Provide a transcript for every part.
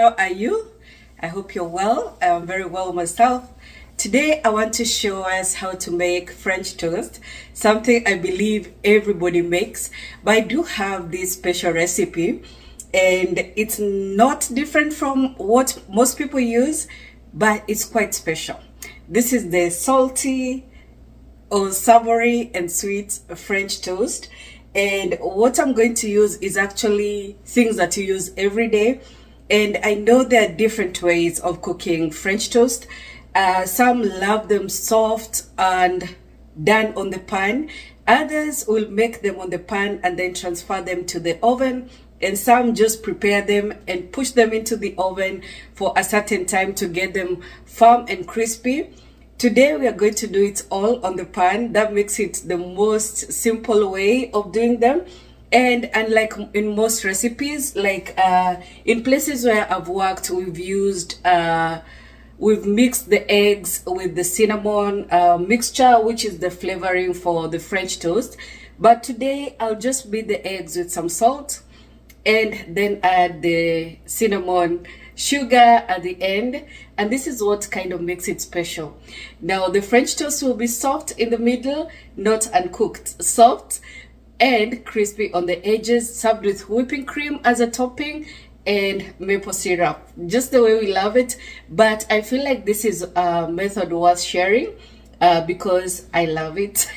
how are you? I hope you're well. I'm very well myself. Today I want to show us how to make French toast, something I believe everybody makes, but I do have this special recipe and it's not different from what most people use, but it's quite special. This is the salty or savory and sweet French toast. And what I'm going to use is actually things that you use every day. And I know there are different ways of cooking French toast. Some love them soft and done on the pan. Others will make them on the pan and then transfer them to the oven. And some just prepare them and push them into the oven for a certain time to get them firm and crispy. Today we are going to do it all on the pan. That makes it the most simple way of doing them. And unlike in most recipes, like in places where I've worked, we've mixed the eggs with the cinnamon mixture, which is the flavoring for the French toast. But today I'll just beat the eggs with some salt and then add the cinnamon sugar at the end, and this is what kind of makes it special. Now the French toast will be soft in the middle, not uncooked, soft and crispy on the edges, served with whipping cream as a topping and maple syrup, just the way we love it. But I feel like this is a method worth sharing because I love it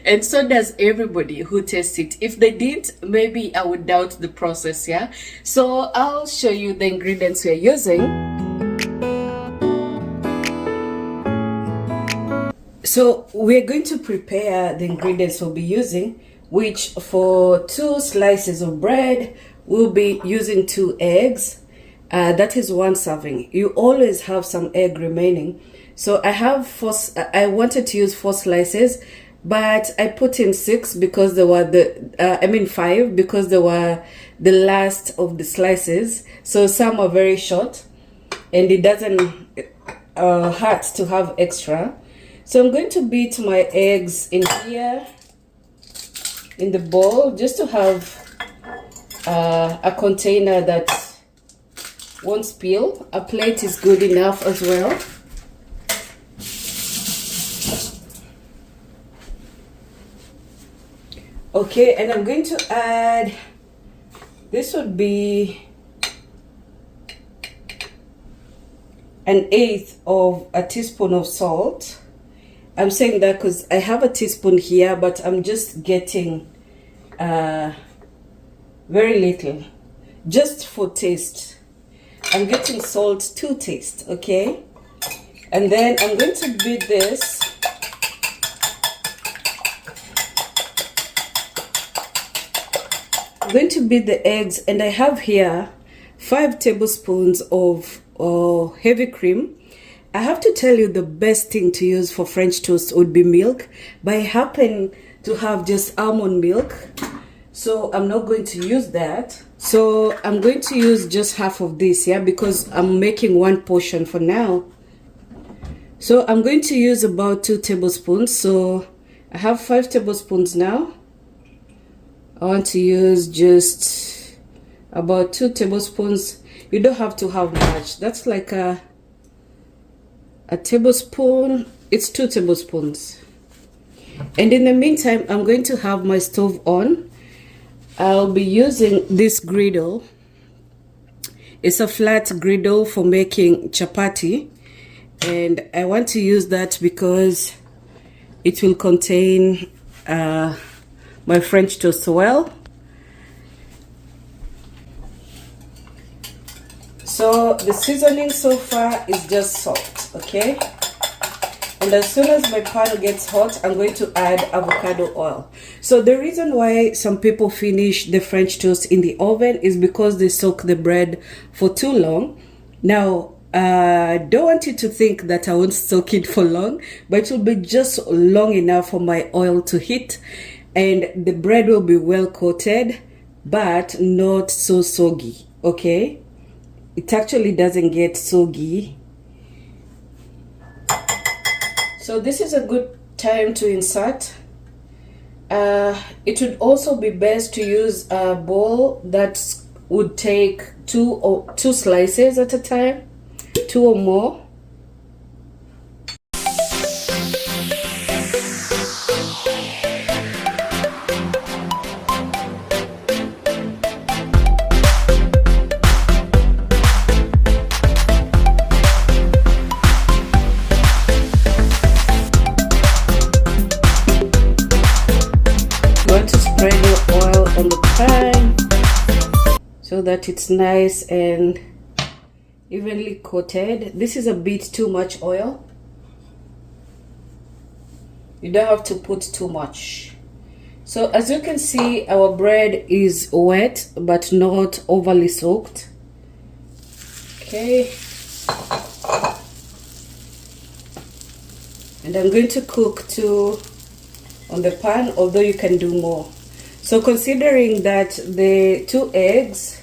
and so does everybody who tastes it. If they didn't, maybe I would doubt the process. Yeah, so I'll show you the ingredients we're using. So we're going to prepare the ingredients we'll be using, which for 2 slices of bread we'll be using 2 eggs. That is 1 serving. You always have some egg remaining. So I wanted to use 4 slices, but I put in 6 because they were 5 because they were the last of the slices. So some are very short and it doesn't hurt to have extra. So I'm going to beat my eggs in here in the bowl just to have a container that won't spill. A plate is good enough as well. Okay, and I'm going to add, this would be 1/8 of a teaspoon of salt. I'm saying that because I have a teaspoon here, but I'm just getting very little, just for taste. I'm getting salt to taste, okay? And then I'm going to beat this. I'm going to beat the eggs, and I have here 5 tablespoons of heavy cream. I have to tell you the best thing to use for French toast would be milk, but I happen to have just almond milk, so I'm not going to use that. So I'm going to use just half of this, yeah, because I'm making 1 portion for now. So I'm going to use about 2 tablespoons. So I have 5 tablespoons now. I want to use just about 2 tablespoons. You don't have to have much. That's like a tablespoon. It's 2 tablespoons. And in the meantime, I'm going to have my stove on. I'll be using this griddle. It's a flat griddle for making chapati. And I want to use that because it will contain my French toast well. So the seasoning so far is just salt, okay? And as soon as my pan gets hot, I'm going to add avocado oil. So the reason why some people finish the French toast in the oven is because they soak the bread for too long. Now, don't want you to think that I won't soak it for long, but it will be just long enough for my oil to heat. And the bread will be well coated, but not so soggy, okay? It actually doesn't get soggy. So this is a good time to insert. It would also be best to use a bowl that's would take two slices at a time, 2 or more. You want to spread your oil on the pan so that it's nice and evenly coated. This is a bit too much oil. You don't have to put too much. So as you can see, our bread is wet but not overly soaked. Okay. And I'm going to cook 2 on the pan, although you can do more. So considering that the 2 eggs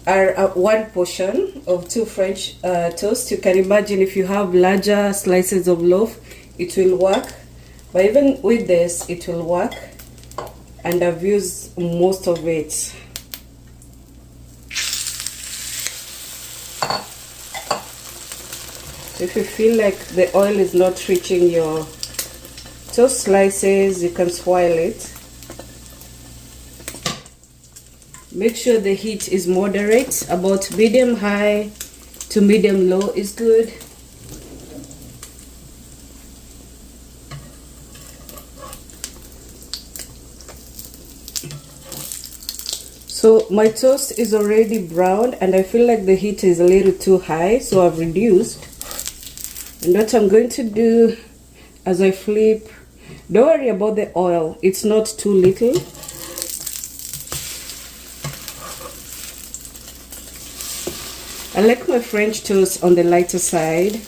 are 1 portion of 2 French toast, you can imagine if you have larger slices of loaf, it will work. But even with this, it will work. And I've used most of it. So if you feel like the oil is not reaching your toast slices, you can swirl it. Make sure the heat is moderate, about medium high to medium low is good. So my toast is already browned and I feel like the heat is a little too high, so I've reduced. And what I'm going to do as I flip, don't worry about the oil, it's not too little. I like my French toast on the lighter side.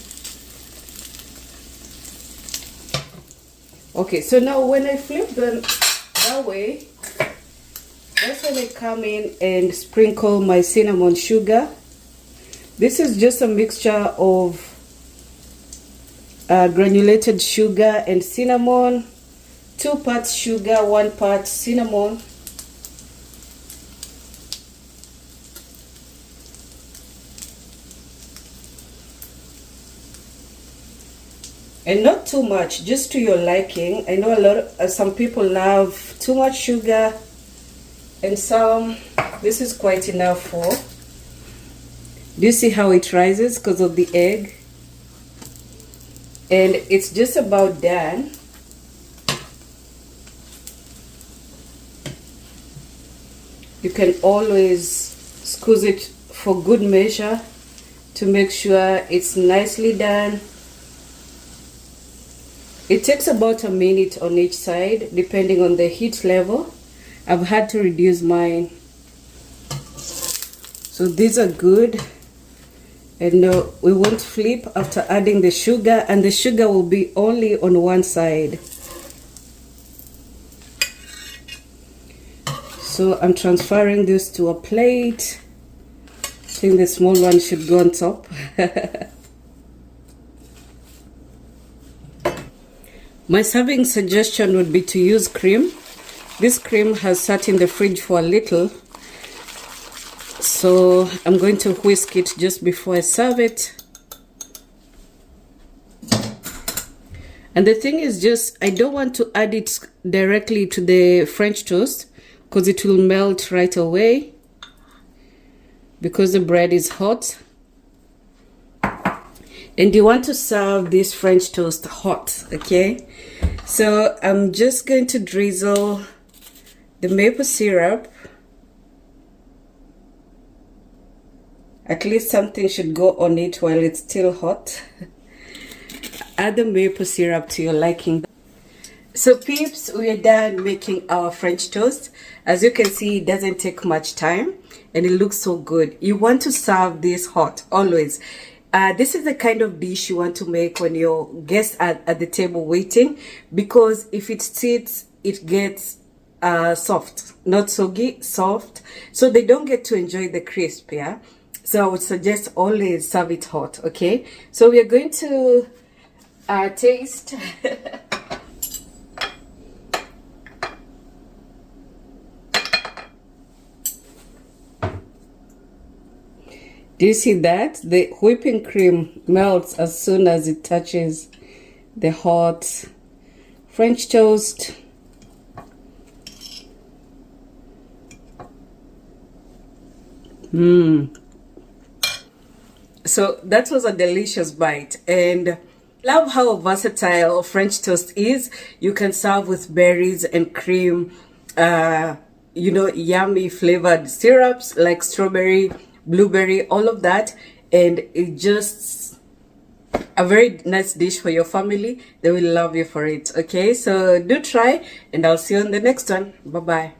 Okay, so now when I flip them that way, that's when I come in and sprinkle my cinnamon sugar. This is just a mixture of granulated sugar and cinnamon. 2 parts sugar, 1 part cinnamon. And not too much, just to your liking. I know some people love too much sugar, and some, this is quite enough for. Do you see how it rises because of the egg? And it's just about done. You can always squeeze it for good measure to make sure it's nicely done. It takes about a minute on each side depending on the heat level. I've had to reduce mine. So these are good. And we won't flip after adding the sugar, and the sugar will be only on one side. So I'm transferring this to a plate. I think the small one should go on top. My serving suggestion would be to use cream. This cream has sat in the fridge for a little, so I'm going to whisk it just before I serve it. And the thing is, just I don't want to add it directly to the French toast because it will melt right away because the bread is hot. And you want to serve this French toast hot, okay? So I'm just going to drizzle the maple syrup. At least something should go on it while it's still hot. Add the maple syrup to your liking. So peeps, we are done making our French toast. As you can see, it doesn't take much time and it looks so good. You want to serve this hot, always. This is the kind of dish you want to make when your guests are at the table waiting, because if it sits, it gets soft, not soggy, soft, so they don't get to enjoy the crisp, yeah? So I would suggest always serve it hot, okay? So we are going to taste. Do you see that? The whipping cream melts as soon as it touches the hot French toast. So that was a delicious bite, and love how versatile French toast is. You can serve with berries and cream, yummy flavored syrups like strawberry, blueberry, all of that. And it just a very nice dish for your family. They will love you for it. Okay, so do try, and I'll see you on the next one. Bye bye.